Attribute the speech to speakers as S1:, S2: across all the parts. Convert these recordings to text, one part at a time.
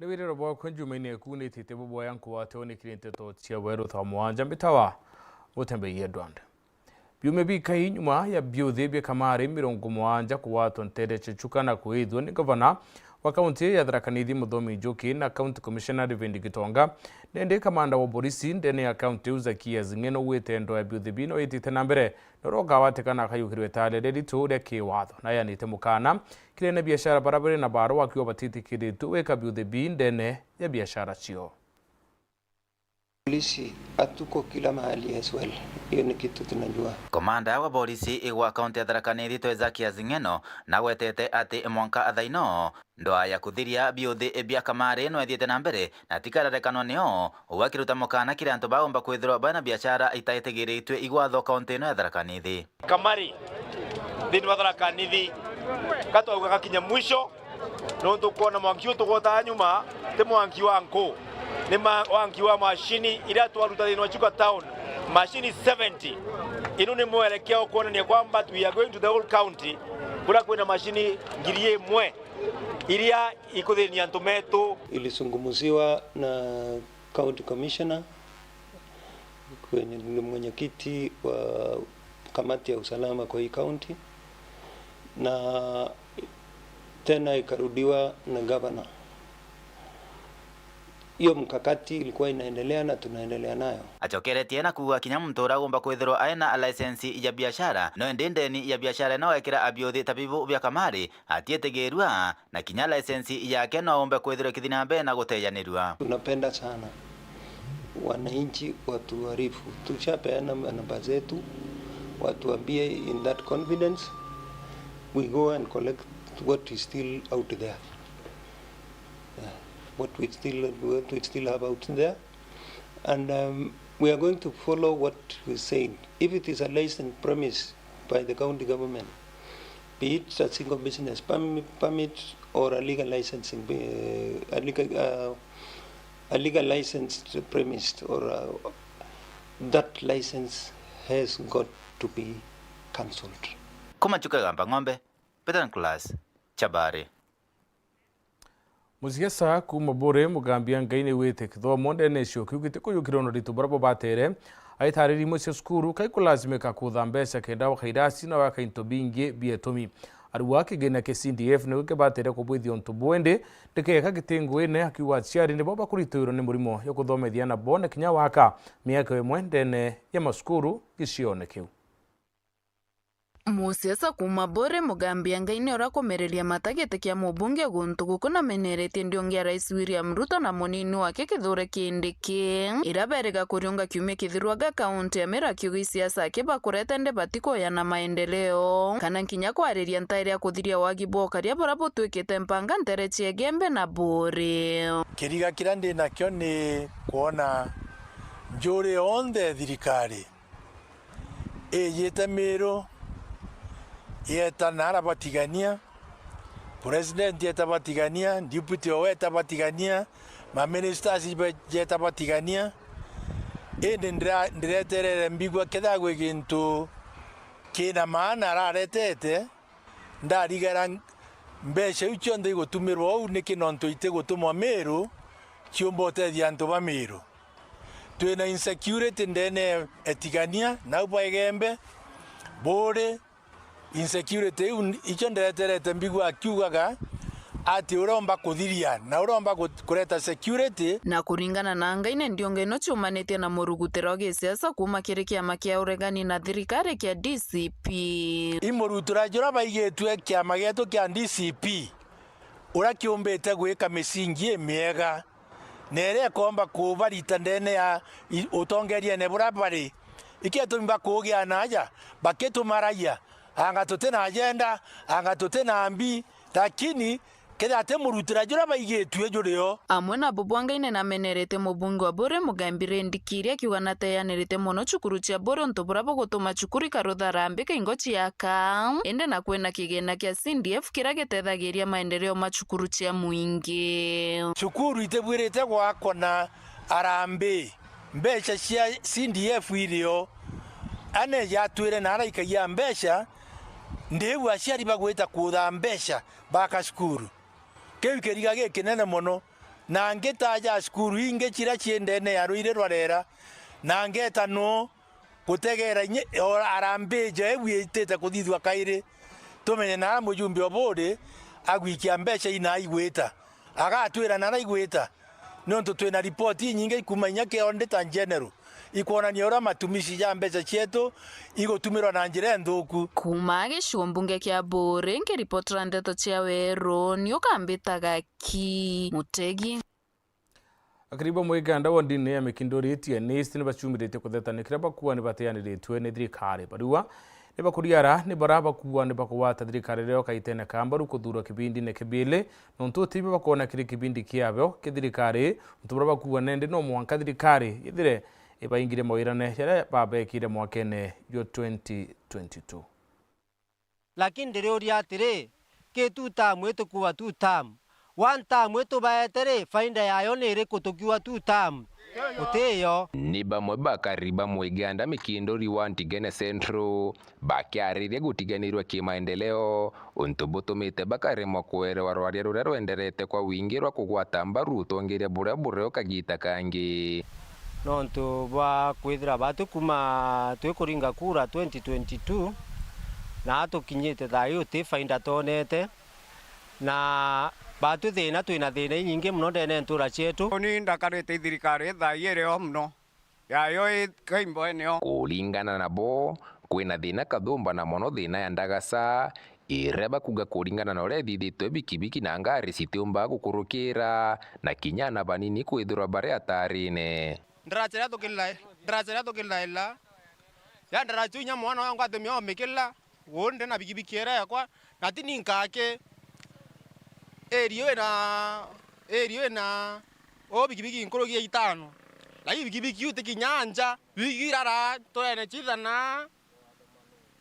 S1: Nibiri robo kunjumene kuni tite bobo yanku wate oni kirinte to tia weru tha mwanja mbitawa utembe yedwande. Biumebi kai nyuma ya biudhibia kamari mirongo mwanja kuwato ntede chechukana kuidhwa ni governor wa kaunti ya Tharaka Nithi Muthomi Njuki na county commissioner David Gitonga nende kamanda wa polisi ndene ya county Uzakia Zing'eno witendo ya biudhibino itite na mbere noroga watekana kayukirwe tale deditu ria kiwatho na yanite mukana kirene biashara barabara na baro wakiwa batitikiritu weka biudhibi ndene ya biashara chio.
S2: Polisi hatuko kila mahali as well. Hiyo ni kitu tunajua.
S3: Komanda wa polisi wa kaunti ya Tharaka Nithi Uzakia Zing'eno na wetete ati mwanka athaino ndoa ya kuthiria biuthi bia kamari no ethiete na mbere na tikararekanwa nio wakiruta mukana kire antu baomba kwithirwa bana biashara itaitegeretwe igwatho kaunti no ya Tharaka Nithi.
S4: Kamari thini wa Tharaka Nithi katwauga gakinya mwisho no tukuona mwanki utugota nyuma te mwanki wangu ni wanki wa mashini ila twaruta thini wa Chuka town mashini 70 ino ni mwelekeo kuonania kwamba we are going to the whole county kula kwenda mashini ngirie mwe ilia ikuthini antu metu.
S2: Ilisungumuziwa na county commissioner kwenye mwenyekiti wa kamati ya usalama kwa hii county na tena ikarudiwa na governor. Hiyo mkakati ilikuwa inaendelea na tunaendelea nayo.
S3: Achokeretie na kuwa kinya mtu uragomba kwithirwa aina license ya biashara no ndendeni ya biashara no ekira abiuthi tabibu bya kamari atietegerua na kinya license yake no ombe kwithirwa kithina mbe na guteyanirwa.
S2: Tunapenda sana wananchi watuarifu, tushapeana namba zetu, watuambie in that confidence we go and collect what is still out there. What we still have out there, and we are going to follow what we say. If it is a license premise by the county government, be it a single business permit or a legal licensing, a legal license premise, or that license has got to be cancelled.
S3: Kuma Chuka gamba ng'ombe, Peter Class, Chabari.
S1: Muziesa kuma bore mugambia ngaine wete kithomo ndene cio kiugite kuyukirono ritu barabo batere aitariri mu skuru kai kulazimika kutha mbeca kenda wakairasi na wakainto bingi bietomi aruwa kigena ke CDF ne ke batere ko bwithio ntu bwende ndikeka gitengu ene akiwa ciari ne baba kuritiro ne murimo yo kuthomethia na bone kinya waka miaka imwe ndene ya maskuru gicione kiu.
S5: Musiesa kuma bore mugambia ngaine ora komereria matagete kia mubunge guntu gukuna menerete ndiongia rais William Ruto na munini wake kithure kindiki iraberega kuriunga kiume kithirwaga kaunti ya Mera kiugi siasa kiba kureta nde batiko ya na maendeleo kana nkinya kwariria ntaire ya kuthiria wagi bokaria barabo twikite mpanga ntere chiegembe na bore
S6: kiriga kirandi na kyo ni kuona njore onde thirikari yetamiro yeta nara batigania president yeta batigania deputy weta batigania ma ministers yeta batigania ndretere mbigwa kedagwe gintu kina maana raretete ndarigara mbesha ucho ndi gutumirwo u nikinonto ite gutumwa Meru chiombote dianto ba Meru twina insecurity ndene etigania na ubaegembe bore insecurity icho ndeterete mbigwa akiugaga ati uromba kuthiria na uromba kureta security
S5: na kuringana na ngaine ndiongeno chumanete na murugutero gisiasa kuma kiri kiama kia uregani na thirikari kia DCP
S6: imurutura jora baigetwe kiama geto kia DCP ura kiombete gwika misingi miega nere komba kubarita ndene ya utongeria ne burabari iketo mba kugia naja baketo maraya anga totena agenda anga totena ambi lakini keda ate murutira jora baigetwe joreo
S5: amwe na bubwangaine na menerete mubunge wa bore mugambire ndikiria kiwana tayanerete mono chukuru cha bore ntoburabo gutuma chukuri karutharambe kaingochi yaka ende na kwena kigena kia CDF kiragetethagiria maendeleo machukuru cha muingi
S6: chukuru itebwirete gwako na arambe mbeca cia CDF irio ane yatwire na araikagia mbeca ndebu aciari bagwita kutha mbeca baka cukuru kiu kiriga gikinene muno na ngetaja skuru inge chira chiendene yaruire rwarera na ngeta no gutegera arambeja egwitete kuthithwa kaire tumenye na mujumbe obode agwikia mbeca ina igweta agatwira na igweta nonto twina ripoti nyinge kumanya ke ondeta general ikuonania ura matumishi ya mbeca cietu igotumirwa na njira nthuku
S5: kuma gicigo mbunge kia Mburi ngiripotera ndeto cia Weru ni ukambitaga ki Mutegi
S1: akiribo mwiganda wondini ya mikindoritie nisi ni bacumirite kuthetanikira bakuwa ni bateaniritwe ni thirikari barua ni bakuriara ni baraba kuwa ni bakuwata thirikari reo kaitene kambaru kuthura kibindi ne kibile nonto tibe bakona kiri kibindi kiabo kithirikari ntubara bakuwa nende no mwanka thirikari ithire ibaingire moirane yare babekire mwakene yo 2022
S7: lakini ndirioria atiri kituta mwetu kuwa tutam one time mwetu baetere faida yayo ni iri kutukiwa tutam uteyo
S8: ni bamwe bakariba mwiganda mikindori wa Antigene Central bakiaririe gutiganirwa kimaendeleo untubutumite bakaremwa kuerewa rwaria ruria rwenderete kwa wingi rwa kugwata mbaru tongeria buria bureo kagita kangi
S7: nontu bwa kwithira batu kuma twikuringa kura 2022 na atukinyite thayo ti faida tonete na batu thina twina thina nyingi muno ndene ntura cietu
S9: ni ndakarite thirikari thaiyereo muno yayo kaimbo eneo
S8: kulingana nabo kwina thina kathumba na mono thina ya ndagasa ireba kuga kulingana na uria thithitwe bikibiki na ngari citiumba gukurukira na kinyana banini kwithirwa bari atarine
S9: ndarachera tukilla ila ya ndarachunya mwana wangu atemia omikilla wonde na bikibiki era yakwa natini nkake erio na o bikibiki nkorogia itano lakini bikibiki ute kinyanja bikirara toene chithana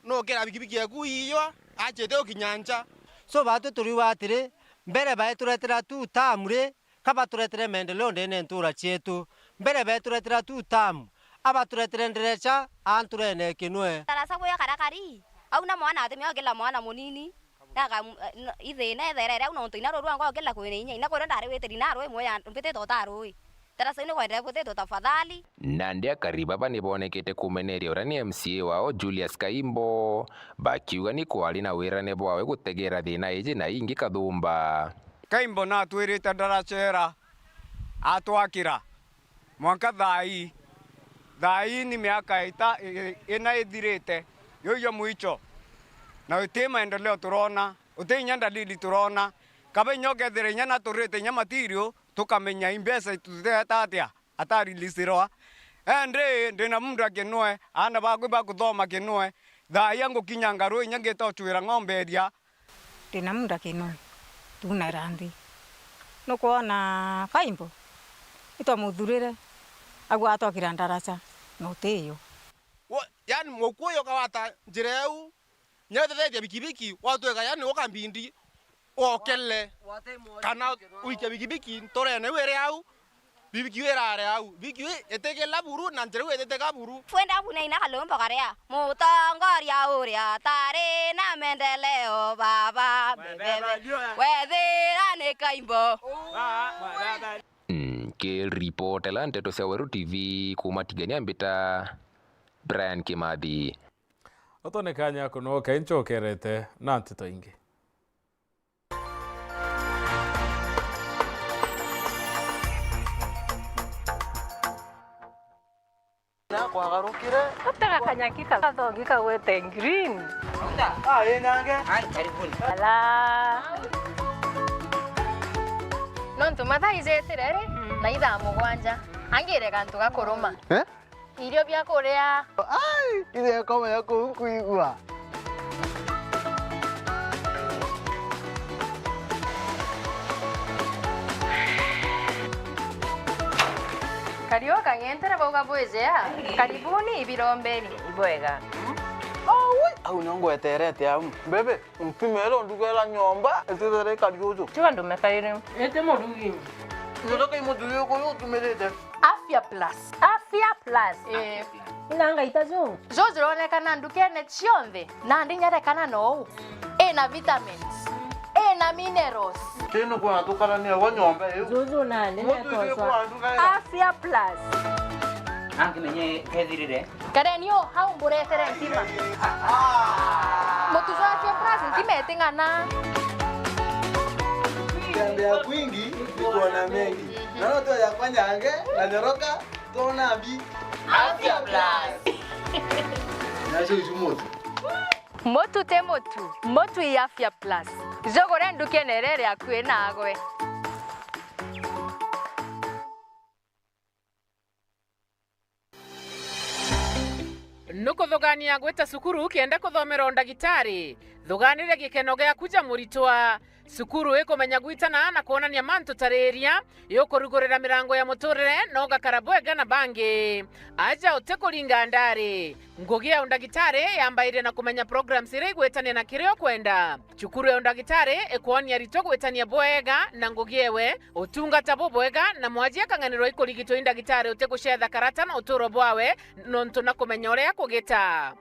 S9: no kera bikibiki yaku iyo achete o kinyanja
S7: so batu turiwa atiri mbere baeturetera tu tamure kaba turetere mendeleo ndene ntura cietu mbere baeturetera tu tamu aba turetere nderecha anturene kinwe
S10: tarasa kuya karakari au na mwana atemia kila mwana munini naga ithina etherere au nonto inaro rwango kila kwene inya ina kwenda ndare weteri naro imwe ya mpete totarui tarasa ine kwenda kwete tafadhali
S8: nandi akariba bani bonekete kumeneria ura ni MCA wao Julius Kaimbo bakiuga ni kwari na wirane bwawe gutegera thina iji na ingi kathumba
S9: Kaimbo na twirite ndarachera atwakira mwanka thai ni miaka ina ithirite yoyo mwicho na uti maendeleo turona uti nyanda dalili turona kabe nyoke thire nyana turite nya material tukamenya imbesa tutetatia atari lisirwa endre ndina mundu akinwe ana bagwe bakuthoma kinwe thai yangu kinyangaru nyangeta chwira ng'ombe dia
S11: ndina mundu akinwe tuna randi no kuona Kaimbo ito muthurire agwa atokira ndaracha no teyo
S9: yani mokuyo kawata njireu nyetethetie bikibiki watweka yani ukambindi okelle kana uike bikibiki torene were au bibiki werare au biki etekela buru na njireu eteka buru
S10: fuenda buna ina kalomba karea mutongoria uria tare na mendeleo baba wethira ni Kaimbo
S8: ke report la nteto cia Weru TV kuma Tigania mbita Brian Kimathi
S1: otone kanya kuno kenchokerete na nteto ingi
S7: na kwa garukire
S11: utaka kanyakika kathongika wete green
S7: enange karibuni
S11: ala
S10: nontu mathaizetere na ithaa mugwanja angire kantu gakuruma irio bia kuria
S7: ile kama yako kuigua
S10: kario kangentere boga bwezea karibuni ibirombeni
S11: ibwega
S7: au nongweterete au bebe mpimelo ndugela nyomba etere kariozo
S11: chuka ndumefaire
S7: ete modugi ndoka imodugi ko tumelete
S10: Afya Plus
S11: inanga itazo
S10: zo zironekana ndukene cionthe na ndi nyerekana no ina vitamins
S12: na minerals.
S13: Teno kwa tukalania wanyombe.
S12: Zuzu nane Afya Plus.
S14: Anki menye kethirire.
S12: Karenio hau mburetere ntima. Mutuzo Afya Plus ntima etingana.
S13: Kandea kwingi iko na mengi. Naona tu ya kwanyange na nyoroka tona bi
S12: Afya Plus.
S13: Nacho ijumoto.
S12: Motu te motu. Motu ya Afya Plus. Jogore nduke nerere akwe nagwe.
S1: Nuko thogania gweta sukuru kienda kuthomera ndagitari. Thoganire gikeno gya kuja muritwa. Sukuru ikumenya gwitana na kuonania mantu tareria yokurugurira mirango ya muturire no gakarabwega na bangi aja utekuringa ndari ngugi ya undagitari yambaire na kumenya programs ire gwetania na kirio kwenda chukuru ya undagitari ikuonia rito gwetania bwega na ngugi ewe utungata bwega na mwajia kanganiro ikurigitwo indagitari utekuchetha karata na uturo bwawe nontu na kumenya uria kugita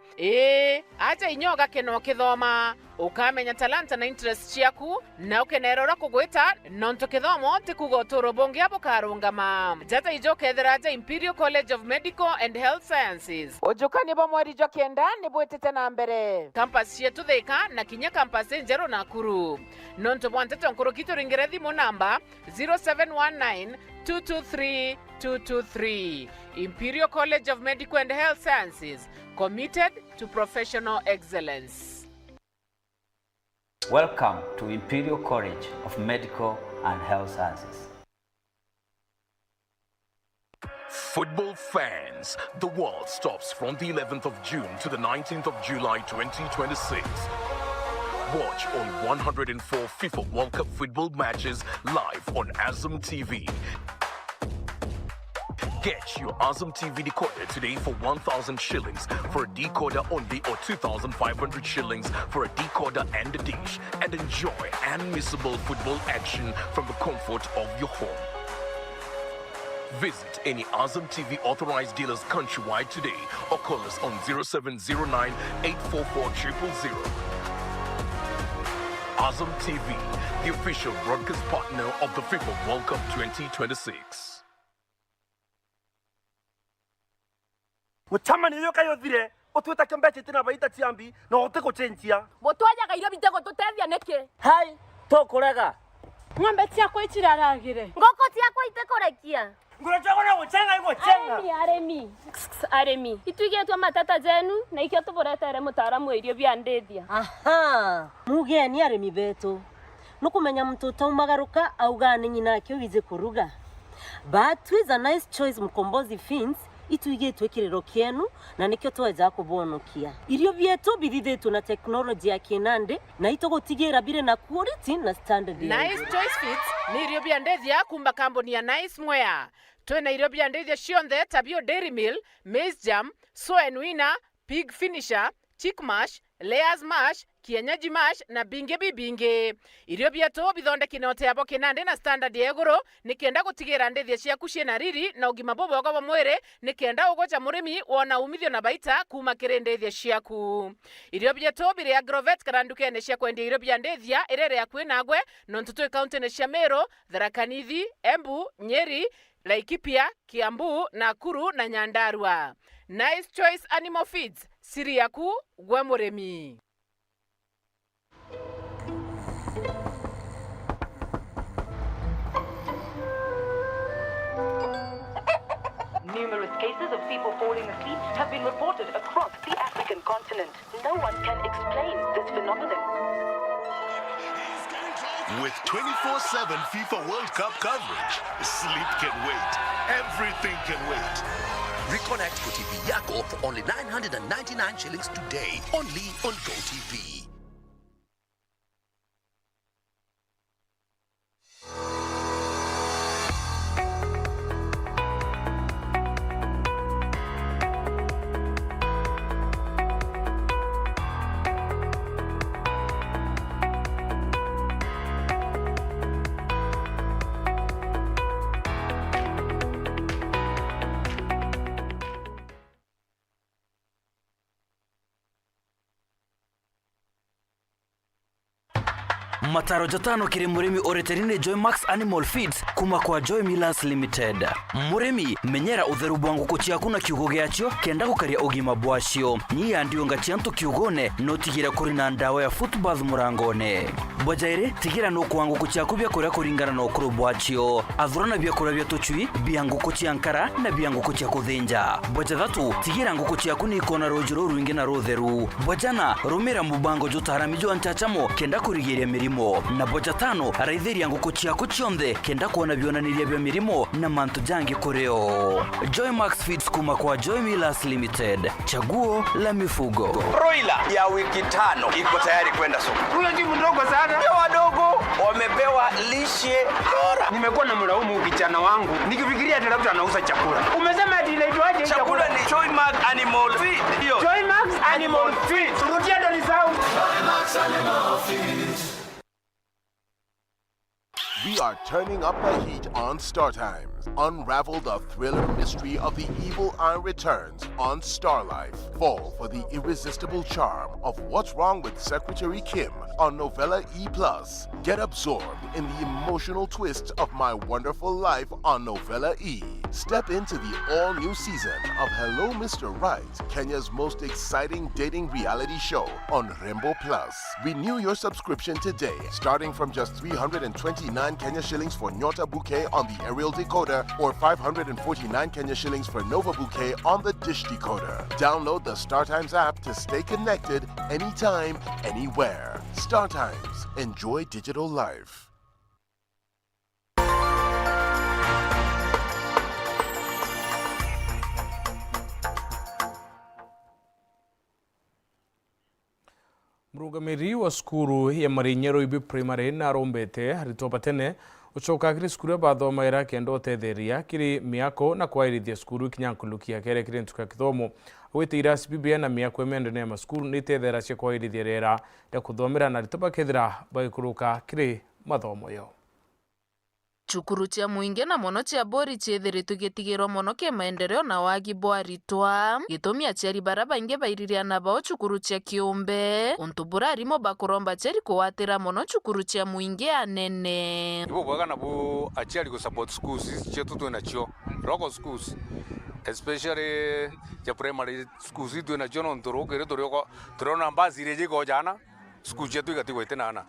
S1: aja inyoga keno kithoma ukamenya talanta na interest ciaku na ukenerora kugwita nonto kithomo tikuga uturo bongia bukarungama jata ijokethera ja Imperial College of Medical and Health Sciences ujukani bo mweri jo kenda ni bwetete na mbere campus yetu Thika na kinya campus Njero Nakuru nonto bwantete nkuru kitu ringire thimu namba 0719 223 223 Imperial College of Medical and Health Sciences committed to professional excellence.
S14: Welcome to Imperial College of Medical and Health Sciences.
S15: Football fans, the world stops from the 11th of June to the 19th of July 2026. Watch all 104 FIFA World Cup football matches live on Azam TV. Get your Azam TV decoder today for 1,000 shillings for a decoder only or 2,500 shillings for a decoder and a dish, and enjoy unmissable football action from the comfort of your home. Visit any Azam TV authorized dealers countrywide today or call us on 0709 844 000. Azam TV, the official broadcast partner of the FIFA World Cup 2026.
S16: Mutamani yoka yothire otweta kembeche tina baita tiambi na oteko chenjia
S12: Botwaja ga irobi tego tutethia neke.
S16: Hai to kurega
S12: Ng'ombe ciakwa itiraragire. Ngoko ciakwa itekorekia.
S16: Ngoro chako na guchenga iko chenga.
S12: Aremi. Ituigetwa matata zenu na ikio tuboretere mutaaramu irio bia ndethia.
S17: Aha. Mugeni aremi betu. Nukumenya mtoto umagaruka auga ni nyina kyo wize kuruga. But with a nice choice mkombozi fins ituigetwe kirero kienu na nikyo tweza kubonokia irio bietu bithithetwo na teknoloji ya kinande na itogotigira bire na quality na standard.
S1: Nice Choice Fits ni irio bia ndethia kumba kambuni ya Nice Mwea twena irio bia ndethia cionthe tabio Dairy Mill, Maize Jam, Soy and Winner, Pig Finisher, Chick Mash, Layers Mash, Kienyeji Mash na binge bibinge. Irio bietu bithondeki note abo kinande na standard ya iguru nikenda gutigira ndethia ciaku ciena riri na ugima bwega bwa mwiri nikenda ugocha murimi wona umithio na baita kuma kiri ndethia ciaku. Irio bietu biri Agrovet karandukene cia kwendia irio bia ndethia irere ya kwinagwe nontutu county ne cia Meru, Tharaka Nithi, Embu, Nyeri, Laikipia, Kiambu, Nakuru na Nyandarua. Nice Choice Animal Feeds, siri yaku gwe murimi.
S18: Numerous cases of people falling asleep have been reported across the African continent. No one can explain this phenomenon.
S19: With 24/7 FIFA World Cup coverage, sleep can wait. Everything can wait.
S20: Reconnect GoTV yako for only 999 shillings today, only on GoTV.
S21: mataro jatano kiri murimi oreterine Joy Max Animal Feeds kuma kwa Joy Millers Limited. Murimi menyera utheru bwa nguku ciaku na kiugo giacio kenda gukaria ugima bwacio. Nyia ndio ngaciantu kiugone no tigira kuri na ndawa ya footbath murangone. Bojaire tigira no kwa nguku ciaku bya kuria kuringana no kuru bwacio. Athurana bya kuria bya tuchui bya nguku ciankara na bya nguku cia kuthinja. Boja thatu tigira nguku ciaku ni kona rojoro ruingi na rotheru. Bojana rumira mubango jotaramijo anchachamo kenda kurigiria mirimo. Na boja tano araithiria nguku ciaku cionthe kenda kuona bionaniria bya mirimo na mantu jangi kureo. Joy Max Feeds kuma kwa Joy Millers Limited. Chaguo la mifugo.
S22: Broiler ya wiki 5 iko tayari kwenda soko.
S23: Huyo ni mdogo sana.
S22: Wale wadogo wamepewa lishe bora.
S23: Nimekuwa na mlaumu kijana wangu nikifikiria ati labda anauza chakula. Umesema ati inaitwaje
S22: chakula? Ni Joy Max Animal Feed. Hiyo
S23: Joy Max Animal Feed. Turudia ndo nisahau. Joy Max Animal Feed.
S19: We are turning up the heat on Star Times. Unravel the thriller mystery of the evil eye returns on Star Life. Fall for the irresistible charm of What's Wrong with Secretary Kim on Novella E+. Get absorbed in the emotional twists of My Wonderful Life on Novella E. Step into the all-new season of Hello Mr. Right, Kenya's most exciting dating reality show on Rembo Plus. Renew your subscription today, starting from just 329 Kenya shillings for Nyota Bouquet on the aerial decoder or 549 Kenya shillings for Nova Bouquet on the dish decoder. Download the StarTimes app to stay connected anytime, anywhere. StarTimes. Enjoy digital life.
S1: Mrugamiri wa skuru ya Marinyero Ibi Primary na Rombete haritopa tene ucoka kiri skuru bathoma ira kendo tetheria kiri miako na kwairithia skuru kinyankulukia kere kiri ntuka kithomo gwitira CBBN na miako emende na maskuru ni tethera cia kwairithia rera ya kuthomera na ritopa kethira baikuruka kiri mathomo yo.
S5: Chukuru cia muingi na mono cia bori ciethiritu gitigirwo mono ke maendeleo na wagi bwaritwa gitumi aciari bara baingi bairiria na bao chukuru cia kiumbe untu burarimo bakuromba ciari kuwatira mono chukuru cia muingi anene
S24: ibo bwaga na bo aciari go support schools chetu tu na cio local schools especially ya primary schools tu na cio no ntoro kere torio turona mbazi reje go jana school chetu igatigwo itenana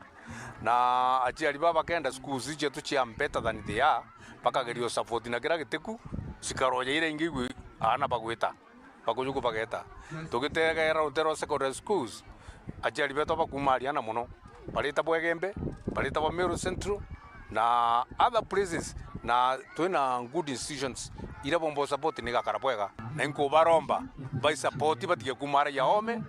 S24: na aciari baba kenda schools chetu cia better than they are bakagerio support na kira giteku cikaroja ire ingi ana bagwita bakujuko bageta tugitegera utero secondary schools aciari beto bakumariana muno barita bwegembe barita ba Meru Central na other places na twina good institutions ira bombo support ni gakara bwega na inko baromba by support batige kumara ya ome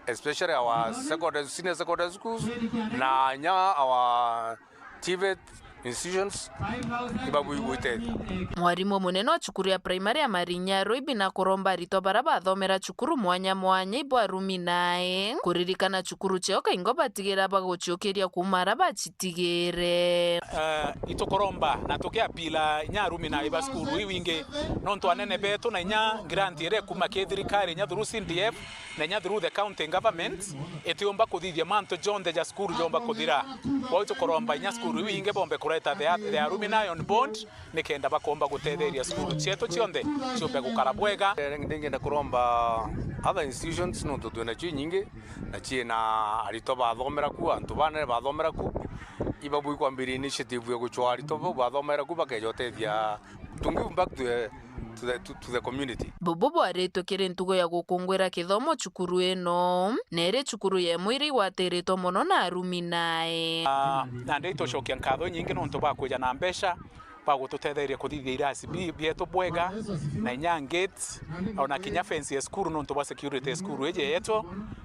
S24: especially our secondary, senior secondary schools, na our TVET institutions ibabu igwite.
S5: Mwarimu munene wa chukuru ya primary ya Marinyero Ibi na kuromba rito bara bathomera chukuru mwanya mwanya ibo arumi nae kuririkana chukuru cio kaingo batigira baguciokeria kumara bachitigire
S25: ito koromba na tokea pila nya arumi nae ba skuru iwinge nonto anene beto na nya grant ire kuma kethirikari nya through CDF na nya through the county government etiomba kuthithia manto jonde ja skuru jomba kuthira kwa ito koromba nya skuru iwinge bombe the alumni on board nikenda bakomba gutetheria skuru cietu cionthe ciombe gukara bwega
S24: ndingenda kuromba other institutions no tutwena cio nyingi na ciena arito bathomera ku antu bane bathomera ku ibabu kwambiri initiative ya guchwa arito bathomera ku bakejotethia to give back to the community.
S5: Bobo areto kire ntugo ya gukungwira kithomo chukuru eno nere chukuru ye mwiri watereto mono na arumi nae
S25: na ndeito shokia nkatho nyingi no ntoba kuja na mbesha bagututetheria kuthithia irasi bieto bwega na nyangate ona kinya fence ya skuru no ntoba security skuru eje yeto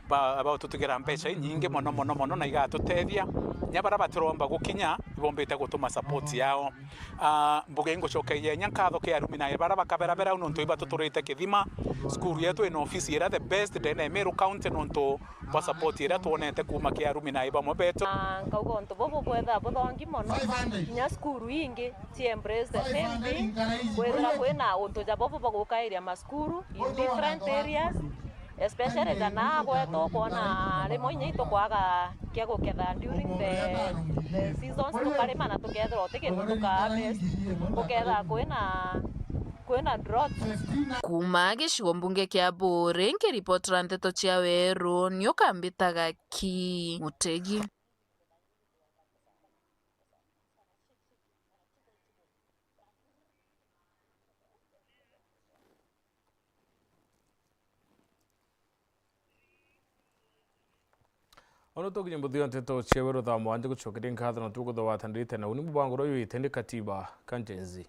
S25: ba tutugera mbesha nyingi mono na igatutethia nyabara baturomba gukinya ibombete gutuma support yao mbuge ngo chokeya nyankatho ke arumi nae bara bakaberabera no ntoiba tuturite kithima skuru yetu eno office era the best dene Meru County no nto ba support era tuonete kuma ke arumi nae ba mobeto
S26: ngaugo nto bobo bwetha bothongi mono nya skuru ingi ti embrace the same thing kwethira kwena unto ja bobo bagukairia maskuru in different areas especially kana gwetu kuona rimo inya itukwaga kia guketha during the seasons tukarima na tukethira utikindu tukaharvest uketha kwina drought.
S5: Kuma gicigo mbunge kia Buri nkiripotera ndeto cia weru niukambitaga ki Mutegi.
S1: Ono toki nyambuthio nteto cia weru thaa mwanja gucokeria nkatho na tuguthawathanirite na uni mubango royo itende katiba kanjenzi.